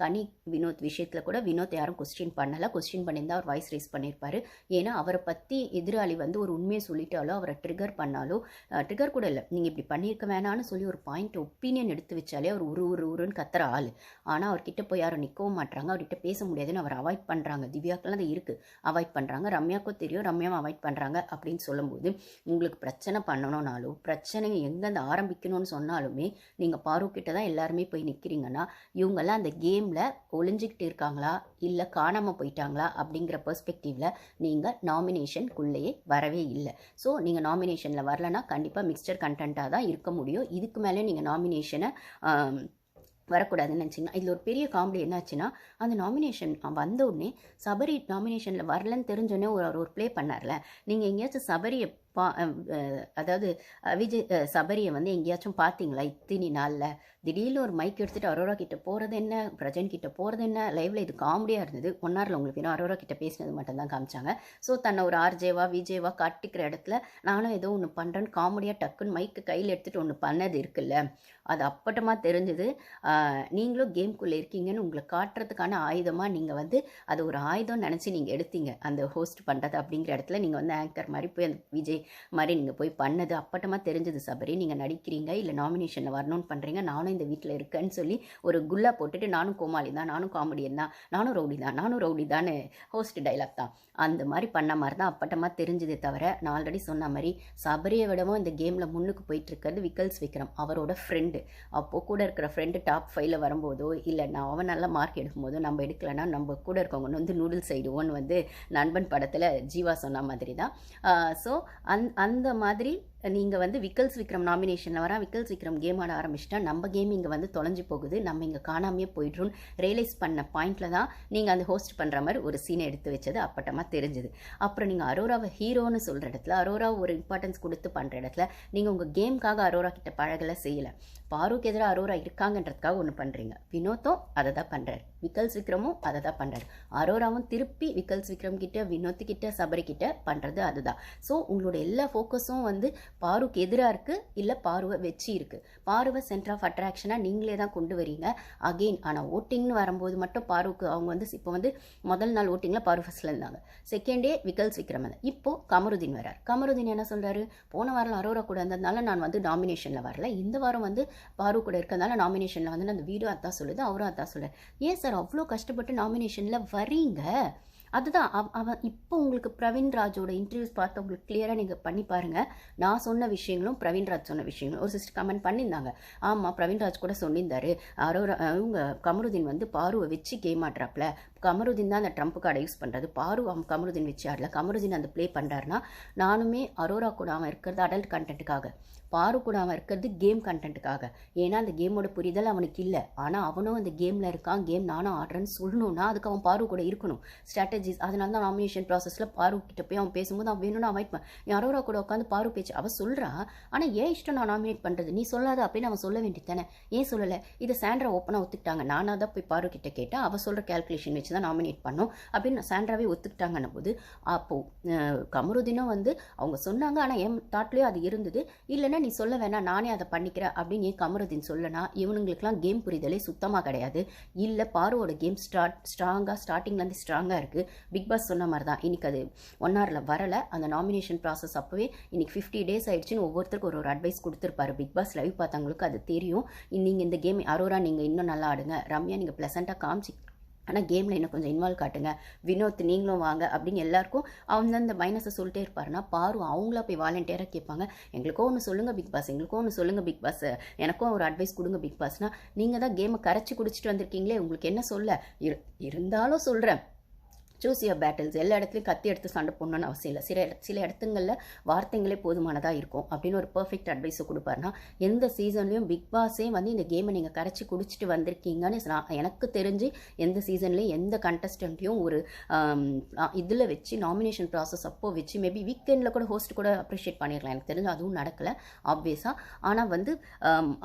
கனி வினோத் விஷயத்தில் கூட வினோத் யாரும் கொஸ்டின் பண்ணலை. கொஸ்டின் பண்ணியிருந்தா அவர் வாய்ஸ் ரைஸ் பண்ணியிருப்பார். ஏன்னா அவரை பற்றி எதிராளி வந்து ஒரு உண்மையை சொல்லிட்டாலோ அவரை ட்ரிகர் பண்ணாலோ, ட்ரிகர் கூட இல்லை, நீங்கள் இப்படி பண்ணியிருக்க வேணான்னு சொல்லி ஒரு பாயிண்ட் ஒப்பீனியன் எடுத்து வச்சாலே அவர் உருன்னு கத்துற ஆள். ஆனால் அவர்கிட்ட போய் யாரும் நிற்கவும் மாட்டாங்க, அவர்கிட்ட பேச முடியாதுன்னு அவர் அவாய்ட் பண்ணுறாங்க. திவ்யாக்கெல்லாம் அது இருக்குது, அவாய்ட் பண்ணுறாங்க. ரம்யாவுக்கும் தெரியும், ரம்யாவும் அவாய்ட் பண்ணுறாங்க. அப்படின்னு சொல்லும்போது உங்களுக்கு பிரச்சனை பண்ணணும்னாலும், பிரச்சனை எங்கேருந்து ஆரம்பிக்கணும்னு சொன்னாலுமே நீங்கள் பாருக்கிட்ட தான் எல்லாருமே போய் நிற்கிறீங்கன்னா, இவங்கெல்லாம் அந்த கேமில் ஒளிஞ்சிக்கிட்டு இருக்காங்களா இல்லை காணாமல் போயிட்டாங்களா அப்படிங்கிற பெர்ஸ்பெக்டிவில் நீங்கள் நாமினேஷனுக்குள்ளேயே வரவே இல்லை. ஸோ நீங்கள் நாமினேஷனில் வரலன்னா கண்டிப்பாக மிக்சர் கண்டென்ட்டாக தான் இருக்க முடியும். இதுக்கு மேலே நீங்கள் நாமினேஷனை வரக்கூடாதுன்னு நினச்சிங்கன்னா, இதில் ஒரு பெரிய காமெடி என்னாச்சுன்னா, அந்த நாமினேஷன் வந்த உடனே சபரி நாமினேஷனில் வரலன்னு தெரிஞ்சோடனே ஒரு ப்ளே பண்ணார்ல, நீங்கள் எங்கேயாச்சும் சபரியை அதாவது விஜய் சபரியை வந்து எங்கேயாச்சும் பார்த்தீங்களா இத்தனி நாளில்? திடீர்னு ஒரு மைக் எடுத்துகிட்டு அரோரா கிட்ட போகிறது என்ன, பிரஜன் கிட்ட போகிறது என்ன, லைவில் இது காமெடியாக இருந்தது. ஒன்னாரில் உங்களுக்கு இன்னும் அரோரா கிட்ட பேசினது மட்டும் தான் காமிச்சாங்க. ஸோ தன்னை ஒரு ஆர்ஜேவா விஜேவா காட்டிக்கிற இடத்துல நானும் ஏதோ ஒன்று பண்ணுறேன்னு காமெடியாக டக்குன்னு மைக்கு கையில் எடுத்துகிட்டு ஒன்று பண்ணது இருக்குல்ல, அது அப்பட்டமாக தெரிஞ்சுது. நீங்களும் கேம்குள்ளே இருக்கீங்கன்னு உங்களை காட்டுறதுக்கான ஆயுதமாக நீங்கள் வந்து அது ஒரு ஆயுதம் நினச்சி நீங்கள் எடுத்தீங்க அந்த ஹோஸ்ட் பண்ணுறது அப்படிங்கிற இடத்துல. நீங்கள் வந்து ஆங்கர் மாதிரி போய் அந்த விஜய் மாதிரி நீங்கள் போய் பண்ணது அப்பட்டமாக தெரிஞ்சது. சபரி நீங்கள் நடிக்கிறீங்க இல்லை நாமினேஷனில் வரணும்னு பண்ணுறீங்க, நானும் இந்த வீட்டில் இருக்கேன்னு சொல்லி ஒரு குல்லா போட்டுட்டு நானும் கோமாளி தான், நானும் காமெடியன் தான், நானும் ரவுடி தான் ஹோஸ்ட் டைலாக் தான். அந்த மாதிரி பண்ண மாதிரி தான் அப்பட்டமாக தெரிஞ்சதே தவிர, நான் ஆல்ரெடி சொன்ன மாதிரி சபரியை விடவும் இந்த கேமில் முன்னுக்கு போயிட்டு இருக்கிறது விக்கல்ஸ் விக்ரம், அவரோட ஃப்ரெண்டு. அப்போது கூட இருக்கிற ஃப்ரெண்டு டாப் 5ல் வரும்போதோ இல்லை நான் அவன் நல்ல மார்க் எடுக்கும்போதோ நம்ம எடுக்கலைன்னா நம்ம கூட இருக்கவங்க வந்து நூடுல்ஸ் சைடுவோன்னு வந்து நண்பன் படத்தில் ஜீவா சொன்ன மாதிரி தான். ஸோ அந்த மாதிரி நீங்கள் வந்து விக்கல்ஸ் விக்ரம் நாமினேஷனில் வரா, விக்கல்ஸ் விக்ரம் கேம் ஆட ஆரம்பிச்சிட்டா நம்ம கேம் இங்கே வந்து தொலைஞ்சு போகுது, நம்ம இங்கே காணாமையே போய்ட்ருன்னு ரியலைஸ் பண்ண பாயிண்டில் தான் நீங்கள் அந்த ஹோஸ்ட் பண்ணுற மாதிரி ஒரு சீனை எடுத்து வச்சது அப்பட்டமாக தெரிஞ்சுது. அப்புறம் நீங்கள் அரோராவை ஹீரோன்னு சொல்கிற இடத்துல, அரோரா ஒரு இம்பார்ட்டன்ஸ் கொடுத்து பண்ணுற இடத்துல நீங்கள் உங்கள் கேமுக்காக அரோரா கிட்ட பழகலை, செய்யலை. பாருக்கு எதிராக அரோரா இருக்காங்கன்றதுக்காக ஒன்று பண்ணுறீங்க. வினோத்தும் அதை தான் பண்ணுறாரு, விக்கல்ஸ் விக்ரமும் அதை தான் பண்ணுறாரு. அரோராவும் திருப்பி விக்கல்ஸ் விக்ரம் கிட்ட, வினோத்து கிட்ட, சபரி கிட்ட பண்ணுறது அதுதான். ஸோ உங்களோட எல்லா ஃபோக்கஸும் வந்து பாருக்கு எதிராக இருக்குது, இல்லை பாருவை வச்சு இருக்குது. பாருவை சென்டர் ஆஃப் அட்ராக்ஷனாக நீங்களே தான் கொண்டு வரீங்க அகெயின். ஆனால் ஓட்டிங்னு வரும்போது மட்டும் பாருக்கு அவங்க வந்து இப்போ வந்து முதல் நாள் ஓட்டிங்கில் பாரு ஃபஸ்ட்டில் இருந்தாங்க, செகண்ட் டே விக்கல்ஸ் விக்ரம். இப்போது கமருதீன் வரார். கமருதீன் என்ன சொல்கிறாரு, போன வாரம் அரோரா கூட இருந்ததுனால நான் வந்து நாமினேஷனில் வரல, இந்த வாரம் வந்து பாரு கூட இருக்கிறதுனால நாமினேஷனில் வந்து அந்த வீடியோ அதான் சொல்லுது, அவரும் அதான் சொல்லுது. ஏன் சார் அவ்வளோ கஷ்டப்பட்டு நாமினேஷனில் வரீங்க? அதுதான் அவன் இப்போ உங்களுக்கு பிரவீன்ராஜோட இன்டர்வியூஸ் பார்த்து உங்களுக்கு கிளியராக நீங்கள் பண்ணி பாருங்கள். நான் சொன்ன விஷயங்களும் பிரவீன்ராஜ் சொன்ன விஷயங்களும். ஒரு சிஸ்டர் கமெண்ட் பண்ணியிருந்தாங்க, ஆமாம் பிரவீன்ராஜ் கூட சொல்லியிருந்தாரு, அவங்க கமருதீன் வந்து பாருவை வச்சு கேம் ஆடுறாப்புல, கமருதீன் தான் அந்த ட்ரம்ப் கார்டை யூஸ் பண்ணுறது, பாரு அவன் கமருதீன் வச்சு ஆடல, கமருதீன் அந்த ப்ளே பண்ணுறாருனா நானுமே அரோரா கூட அவன் இருக்கிறது அடல்ட் கண்டென்ட்டுக்காக, பாரு கூட அவன் இருக்கிறது கேம் கண்டென்ட்டுக்காக. ஏன்னா அந்த கேமோட புரிதல் அவனுக்கு இல்லை, ஆனால் அவனும் அந்த கேமில் இருக்கான், கேம் நானும் ஆடுறேன்னு சொல்லணும்னா அதுக்கு அவன் பாரு கூட இருக்கணும், ஸ்ட்ராட்டஜிஸ். அதனால தான் நாமினேஷன் ப்ராசஸில் பாரு கிட்ட போய் அவன் பேசும்போது அவன் வேணும்னு அவாய்ட் பண்ண, நீ அரோரா கூட உட்காந்து பாரு பேச்சு அவன் சொல்கிறா, ஆனால் ஏன் இஷ்டம் நான் நாமினேட் பண்ணுறது, நீ சொல்லாத அப்படின்னு அவன் சொல்ல வேண்டியது தானே, ஏன் சொல்லலை? இதை சாண்ட்ரா ஓப்பனாக ஒத்துக்கிட்டாங்க. நானாக தான் போய் பாரு கிட்ட கேட்டால் அவள் சொல்கிற கேல்குலேஷன் வச்சு தான் நாமினேட் பண்ணோம் அப்படின்னு சாண்ட்ராவே ஒத்துக்கிட்டாங்கன்னும் போது, அப்போது கமருதீனும் வந்து அவங்க சொன்னாங்க, ஆனால் என் தாட்லேயும் அது இருந்தது, இல்லைன்னா நீ சொல்ல வேணா நானே அதை பண்ணிக்கிறேன் அப்படின்னு ஏன் கமருதீன் சொல்லனா? இவனுங்களுக்குலாம் கேம் புரிதலே சுத்தமாக கிடையாது. இல்லை பாருவோட கேம் ஸ்டார்டிங்லேருந்து ஸ்ட்ராங்காக இருக்குது. பிக் பாஸ் சொன்ன மாதிரி தான், இன்னைக்கு அது 1 hourல வரலை. அந்த நாமினேஷன் ப்ராசஸ் அப்போவே இன்னைக்கு 50 days ஆயிடுச்சுன்னு ஒவ்வொருத்தருக்கும் ஒரு அட்வைஸ் கொடுத்துருப்பாரு. பிக் பாஸ் லைவ் பார்த்தவங்களுக்கு அது தெரியும். நீங்கள் இந்த கேம் அரோரா நீங்கள் இன்னும் நல்லா ஆடுங்க, ரம்யா நீங்கள் ப்ளசண்ட்டாக காமிச்சி ஆனால் கேமில் இன்னும் கொஞ்சம் இன்வால்வ் காட்டுங்க, வினோத் நீங்களும் வாங்க அப்படின்னு எல்லாருக்கும் அவங்க அந்த மைனஸை சொல்லிட்டே இருப்பாருன்னா, பாரு அவங்களா போய் வாலண்டியராக கேட்பாங்க, எங்களுக்கோ ஒன்று சொல்லுங்கள் பிக் பாஸ், எங்களுக்கோ ஒன்று சொல்லுங்கள் பிக் பாஸ், எனக்கும் ஒரு அட்வைஸ் கொடுங்க பிக் பாஸ்னால், நீங்கள் தான் கேமை கரைச்சி குடிச்சிட்டு வந்திருக்கீங்களே, உங்களுக்கு என்ன சொல்ல இருந்தாலும் சொல்கிறேன், சூஸ் யுவர் பேட்டில்ஸ். எல்லா இடத்துலையும் கத்தி எடுத்து சண்டை போடணும்னு அவசியம் இல்லை. சில இடத்துங்களில் வார்த்தைங்களே போதுமானதாக இருக்கும் அப்படின்னு ஒரு பர்ஃபெக்ட் அட்வைஸை கொடுப்பாருனா, எந்த சீசன்லேயும் பிக் பாஸே வந்து இந்த கேமை நீங்கள் கரைச்சி குடிச்சிட்டு வந்திருக்கீங்கன்னு எனக்கு தெரிஞ்சு எந்த சீசன்லேயும் எந்த கண்டஸ்டண்ட்டையும் ஒரு இதில் வச்சு நாமினேஷன் ப்ராசஸ் அப்போ வச்சு மேபி வீக்கெண்டில் கூட ஹோஸ்ட் கூட அப்ரிஷியேட் பண்ணிடலாம். எனக்கு தெரிஞ்சு அதுவும் நடக்கலை ஆப்வியஸாக. ஆனால் வந்து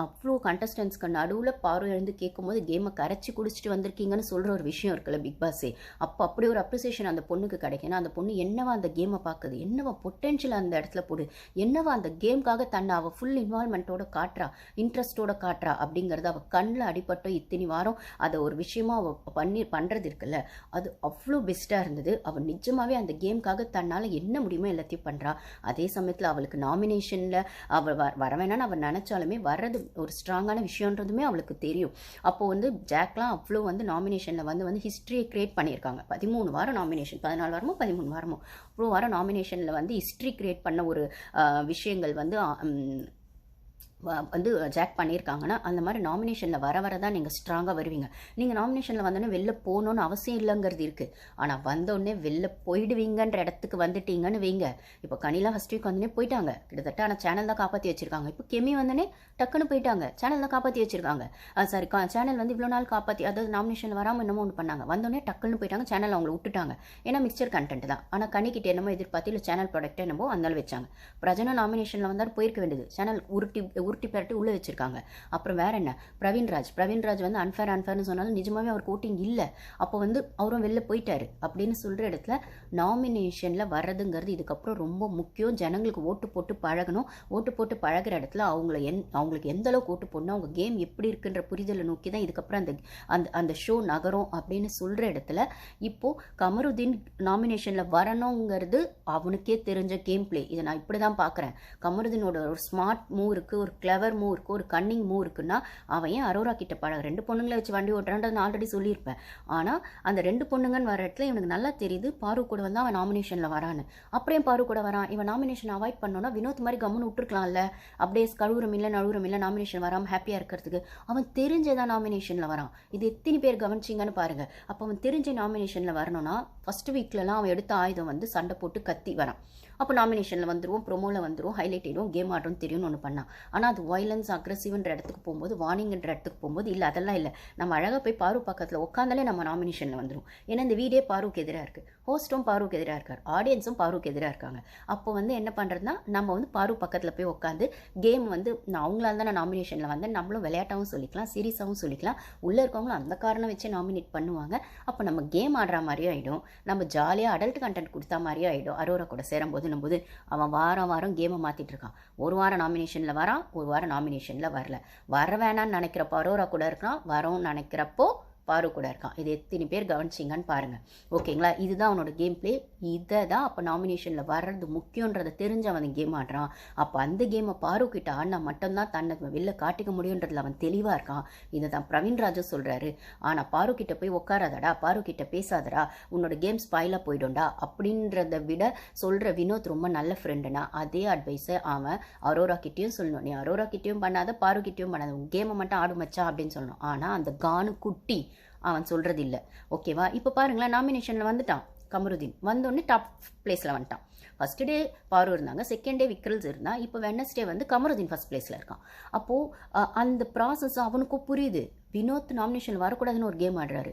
அவ்வளோ கண்டஸ்டன்ஸ்க்கு நடுவில் பாரு எழுந்து கேட்கும்போது கேமை கரைச்சி குடிச்சிட்டு வந்திருக்கீங்கன்னு சொல்கிற ஒரு விஷயம் இருக்குல்ல பிக் பாஸே, அப்போ அப்படி ஒரு அப்ரிசியேஷன் அந்த பொண்ணுக்கு கிடைக்குன்னா அந்த பொண்ணு என்னவா அந்த கேமை பார்க்குது, என்னவா பொட்டென்ஷியல் அந்த இடத்துல போடு, என்னவா அந்த கேம்காக தன்னை அவள் ஃபுல் இன்வால்மெண்ட்டோட காட்டுறா, இன்ட்ரெஸ்ட்டோட காட்டுறா அப்படிங்கிறத அவள் கண்ணில் அடிபட்டோ இத்தனை வாரம் அதை ஒரு விஷயமா அவள் பண்ணுறது இருக்குல்ல, அது அவ்வளோ பெஸ்ட்டாக இருந்தது. அவள் நிஜமாகவே அந்த கேம்காக தன்னால் என்ன முடியுமோ எல்லாத்தையும் பண்ணுறா. அதே சமயத்தில் அவளுக்கு நாமினேஷனில் அவள் வர வேணான்னு அவள் நினச்சாலுமே வர்றது ஒரு ஸ்ட்ராங்கான விஷயன்றதுமே அவளுக்கு தெரியும். அப்போது வந்து ஜாக்லாம் அவ்வளோ வந்து நாமினேஷனில் வந்து ஹிஸ்ட்ரியை க்ரியேட் பண்ணியிருக்காங்க. 13 வாரம் நாமினேஷன், 14 வாரமோ 13 வாரமோ அவ்வளோ வாரம் நாமினேஷனில் வந்து ஹிஸ்ட்ரி க்ரியேட் பண்ண ஒரு விஷயங்கள் வந்து ஜாக் பண்ணியிருக்காங்கன்னா அந்த மாதிரி நாமினேஷனில் வர தான் நீங்கள் ஸ்ட்ராங்காக வருவீங்க. நீங்கள் நாமினேஷனில் வந்தோடனே வெளில போகணுன்னு அவசியம் இல்லைங்கிறது இருக்குது. ஆனால் வந்தோடனே வெளில போயிடுவீங்கன்ற இடத்துக்கு வந்துட்டீங்கன்னு வைங்க. இப்போ கனிலா ஃபஸ்ட் வீக் வந்தோடனே போயிட்டாங்க கிட்டத்தட்ட, ஆனால் சேனல் தான் காப்பாற்றி வச்சுருக்காங்க. இப்போ கெமி வந்தோடனே டக்குன்னு போயிட்டாங்க, சேனல் தான் காப்பாற்றி வச்சுருக்காங்க. சாரி, சேனல் வந்து இவ்வளோ நாள் காப்பாற்றி, அதாவது நாமினேஷனில் வராமல் என்னமோ ஒன்று பண்ணாங்க, வந்தோடனே டக்குன்னு போயிட்டாங்க, சேனல் அவங்கள விட்டுட்டாங்க. ஏன்னா மிக்சர் கண்டென்ட் தான். ஆனால் கனிக்கிட்ட என்னமோ எதிர்பார்த்து இல்லை சேனல் ப்ராடக்ட் என்னமோ அதனால வச்சாங்க. பிரஜனா நாமினேஷனில் வந்தால் போயிருக்க வேண்டியது, சேனல் உருட்டி பரட்டி உள்ளே வச்சிருக்காங்க. அப்புறம் வேற என்ன, பிரவீன்ராஜ் வந்து அன்ஃபேர்னு சொன்னாலும் நிஜமாவே அவர் கோட்டிங் இல்லை. அப்போ வந்து அவரும் வெளில போயிட்டாரு அப்படின்னு சொல்கிற இடத்துல நாமினேஷனில் வர்றதுங்கிறது இதுக்கப்புறம் ரொம்ப முக்கியம். ஜனங்களுக்கு ஓட்டு போட்டு பழகணும். ஓட்டு போட்டு பழகிற இடத்துல அவங்களுக்கு எந்த அளவுக்கு ஓட்டு போடணும், அவங்க கேம் எப்படி இருக்குன்ற புரிதலை நோக்கி தான் இதுக்கப்புறம் அந்த ஷோ நகரும் அப்படின்னு சொல்கிற இடத்துல இப்போது கமருதீன் நாமினேஷனில் வரணுங்கிறது அவனுக்கே தெரிஞ்ச கேம் பிளே. இதை நான் இப்படி தான் பார்க்குறேன். கமருதீனோட ஒரு ஸ்மார்ட் மூவ் இருக்குது, ஒரு கிளவர் மூவ் இருக்குது, ஒரு கன்னிங் மூவ் இருக்குன்னா அவன் ஏன் அரோரா கிட்ட பழக 2 பொண்ணுங்களை வச்சு வண்டி ஓட்டுறான்றது நான் ஆல்ரெடி சொல்லியிருப்பேன். ஆனால் அந்த 2 பொண்ணுங்கன்னு வர இடத்துல இவனுக்கு நல்லா தெரியுது பாரு கூட வந்து அவன் நாமினேஷனில் வரான்னு. அப்புறம் பாரு கூட வரான், இவன் நாமினேஷன் அவாய்ட் பண்ணோன்னா வினோத் மாதிரி கம்முன்னு விட்டுருக்கலாம்ல, அப்படியே நழுவுறம் இல்லை நாமினேஷன் வராமல் ஹாப்பியாக இருக்கிறதுக்கு. அவன் தெரிஞ்சதான் நாமினேஷனில் வரான். இது எத்தனை பேர் கவனிச்சிங்கன்னு பாருங்கள். அப்போ அவன் தெரிஞ்ச நாமினேஷனில் வரணும்னா ஃபஸ்ட் வீக்லலாம் அவன் எடுத்த ஆயுதம் வந்து சண்டை போட்டு கத்தி வரான். அப்போ நாமினேஷனில் வந்துடுவோம், ப்ரொமோவில் வந்துடுவோம், ஹைலைட் ஆகிடுவோம், கேம் ஆடுறோம் தெரியும்னு ஒன்று பண்ணான். ஆனால் அது வயலன்ஸ் அக்ரெசிவ்ன்ற இடத்துக்கு போகும்போது, வார்னிங்ன்ற இடத்துக்கு போகும்போது இல்லை அதெல்லாம் இல்லை, நம்ம அழகாக போய் பாரு பக்கத்தில் உட்காந்தாலே நம்ம நாமினேஷனில் வந்துடும். ஏன்னா இந்த வீடே பாருக்கு எதிராக இருக்குது, ஹோஸ்ட்டும் பாருக்கு எதிராக இருக்கார், ஆடியன்ஸும் பாருக்கு எதிராக இருக்காங்க. அப்போ வந்து என்ன பண்ணுறதுனா நம்ம வந்து பாரு பக்கத்தில் போய் உட்காந்து கேம் வந்து நான் அவங்களால தான் நான் நாமினேஷனில் வந்தேன், நம்மளும் விளையாட்டாகவும் சொல்லிக்கலாம், சீரியஸாகவும் சொல்லிக்கலாம், உள்ளே இருக்கவங்களும் அந்த காரணம் வச்சு நாமினேட் பண்ணுவாங்க. அப்போ நம்ம கேம் ஆடுற மாதிரியும் ஆகிடும், நம்ம ஜாலியாக அடல்ட் கண்டென்ட் கொடுத்தா மாதிரியும் ஆகிடும். அரோரா கூட சேரும்போது போது அவன் வாரம் கேமை மாற்றிட்டு இருக்கான். ஒரு வாரம் நாமினேஷனில் வரான், ஒரு வாரம் நாமினேஷனில் வர வேணான்னு நினைக்கிறப்போ அரோரா கூட இருக்கான், வரோன்னு நினைக்கிறப்போ பாரு கூட இருக்கான். இது எத்தனை பேர் கவனிச்சிங்கன்னு பாருங்கள். ஓகேங்களா, இதுதான் அவனோட கேம் பிளே. இதை தான் அப்போ நாமினேஷனில் வர்றது முக்கியன்றதை தெரிஞ்சு அவன் கேம் ஆடுறான். அப்போ அந்த கேமை பாரு கிட்ட ஆடினா மட்டும்தான் தன்னை வெளில காட்டிக்க முடியுன்றதுல அவன் தெளிவாக இருக்கான். இதை தான் பிரவீன்ராஜும் சொல்கிறாரு. ஆனால் பாரு கிட்ட போய் உட்காராதடா, பாரு கிட்ட பேசாதடா, உன்னோட கேம் ஸ்பாயிலாக போயிடும்டா அப்படின்றத விட சொல்கிற வினோத் ரொம்ப நல்ல ஃப்ரெண்டுனா அதே அட்வைஸை அவன் அரோரா கிட்டேயும் சொல்லணும். நீ அரோரா கிட்டேயும் பண்ணாத, பாரு கிட்டேயும் பண்ணாத, உன் கேமை மட்டும் ஆடு மச்சா அப்படின்னு சொல்லணும். ஆனால் அந்த கானு குட்டி அவன் சொல்கிறது இல்லை. ஓகேவா, இப்போ பாருங்களேன், நாமினேஷனில் வந்துட்டான் கமருதீன், வந்தோடனே டாப் பிளேஸில் வந்துட்டான். ஃபஸ்ட்டு டே பாரு இருந்தாங்க, செகண்ட் டே விக்ரல்ஸ் இருந்தான், இப்போ வெட்னஸ்டே வந்து கமருதீன் ஃபஸ்ட் பிளேஸில் இருக்கான். அப்போது அந்த ப்ராசஸ் அவனுக்கும் புரியுது. வினோத் நாமினேஷன் வரக்கூடாதுன்னு ஒரு கேம் ஆடுறாரு,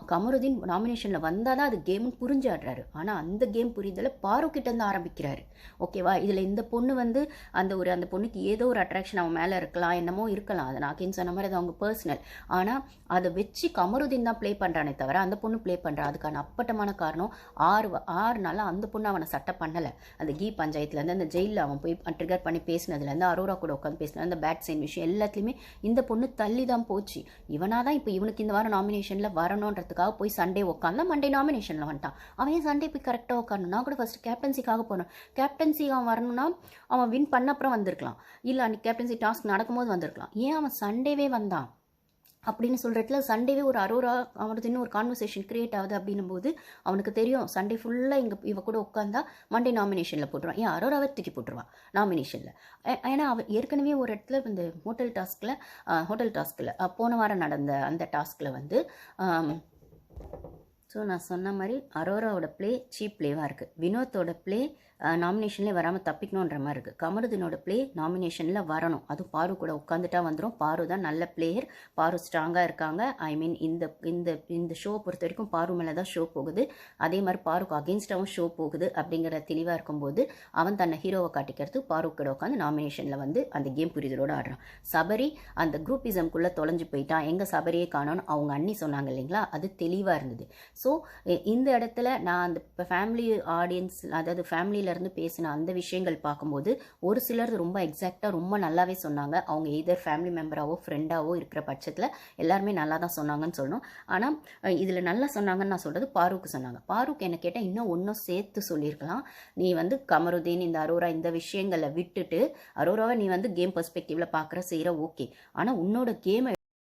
கமருதீன் நாமினேஷனில் வந்தால் தான் அது கேம்னு புரிஞ்சு ஆடுறாரு. ஆனால் அந்த கேம் புரிதலை பாரு கிட்டேருந்து ஆரம்பிக்கிறாரு. ஓகேவா, இதில் இந்த பொண்ணு வந்து அந்த பொண்ணுக்கு ஏதோ ஒரு அட்ராக்ஷன் அவன் மேலே இருக்கலாம், என்னமோ இருக்கலாம், அதை நான் சொன்ன மாதிரி அது அவங்க பர்சனல். ஆனால் அதை வச்சு கமருதீன் தான் ப்ளே பண்ணுறானே தவிர அந்த பொண்ணு ப்ளே பண்ணுறா. அதுக்கான அப்பட்டமான காரணம் 6 நாளாக அந்த பொண்ணு அவனை சட்டை பண்ணலை. அந்த கீ பஞ்சாயத்துலேருந்து அந்த ஜெயிலில் அவன் போய் ட்ரிகர் பண்ணி பேசினதுலேருந்து அரோரா கூட உட்காந்து பேசினது, அந்த பேட் சைன் விஷயம் எல்லாத்துலேயுமே இந்த பொண்ணு தள்ளி தான் போச்சு. இவனாக தான் இப்போ இவனுக்கு இந்த வாரம் நாமினேஷனில் வரணுன்றதுக்காக போய் சண்டே உட்காந்து மண்டே நாமினேஷனில் வந்துட்டான். அவன் ஏன் சண்டே போய் கரெக்டாக உட்காரணும்? நான் கூட ஃபஸ்ட்டு கேப்டன்சிக்காக போனேன். கேப்டன்சி அவன் வரணும்னா அவன் வின் பண்ண அப்புறம் வந்திருக்கலாம், இல்லை அன்றைக்கி கேப்டன்சி டாஸ்க் நடக்கும்போது வந்திருக்கலாம். ஏன் அவன் சண்டேவே வந்தான் அப்படின்னு சொல்கிறதுல சண்டேவே ஒரு அரோரா அவனுக்கு இன்னும் ஒரு கான்வர்சேஷன் க்ரியேட் ஆகுது அப்படின்னும் போது அவனுக்கு தெரியும் சண்டே ஃபுல்லாக இவ கூட உட்காந்தா மண்டே நாமினேஷனில் போட்டுருவான். ஏன் அரோராவை தூக்கி போட்டுருவான் நாமினேஷனில். ஏன்னா அவன் ஏற்கனவே ஒரு இடத்துல இந்த ஹோட்டல் டாஸ்கில் போன வாரம் நடந்த அந்த டாஸ்கில் வந்து ஸோ நான் சொன்ன மாதிரி அரோராவோட ப்ளே சீப் ப்ளேவாக இருக்குது, வினோத்தோட ப்ளே நாமினேஷன்லேயே வராமல் தப்பிக்கணுன்ற மாதிரி இருக்குது. கமருதீனோட ப்ளே நாமினேஷனில் வரணும். அதுவும் பாரு கூட உட்காந்துட்டா வந்துடும். பாரு தான் நல்ல பிளேயர். பாரு ஸ்ட்ராங்காக இருக்காங்க. ஐ மீன் இந்த இந்த இந்த ஷோ பொறுத்த வரைக்கும் பாரு மேலே தான் ஷோ போகுது. அதே மாதிரி பாருக்கு அகெயின்ஸ்டாகவும் ஷோ போகுது அப்படிங்கிற தெளிவாக இருக்கும்போது அவன் தன்னை ஹீரோவை காட்டிக்கிறது பாரு கூட உட்காந்து நாமினேஷனில் வந்து அந்த கேம் புரிதலோடு ஆடுறான். சபரி அந்த குரூப்பிசம்குள்ளே தொலைஞ்சு போயிட்டான். எங்கே சபரியே காணோன்னு அவங்க அண்ணி சொன்னாங்க இல்லைங்களா, அது தெளிவாக இருந்தது. ஸோ இந்த இடத்துல நான் அந்த ஃபேமிலி ஆடியன்ஸ், அதாவது ஃபேமிலியிலேருந்து பேசின அந்த விஷயங்கள் பார்க்கும்போது ஒரு சிலர் ரொம்ப எக்ஸாக்டாக ரொம்ப நல்லாவே சொன்னாங்க. அவங்க எதர் ஃபேமிலி மெம்பராகவோ ஃப்ரெண்டாவோ இருக்கிற பட்சத்தில் எல்லாருமே நல்லா தான் சொன்னாங்கன்னு சொல்லணும். ஆனால் இதில் நல்லா சொன்னாங்கன்னு நான் சொல்கிறது பாருக்கு சொன்னாங்க. பாருக்கு என்ன கேட்டால் இன்னும் ஒன்றும் சேர்த்து சொல்லியிருக்கலாம். நீ வந்து கமருதீன், இந்த அரோரா, இந்த விஷயங்களை விட்டுட்டு அரோராவை நீ வந்து கேம் பெர்ஸ்பெக்டிவில் பார்க்குற செய்கிற ஓகே, ஆனால் உன்னோட கேமை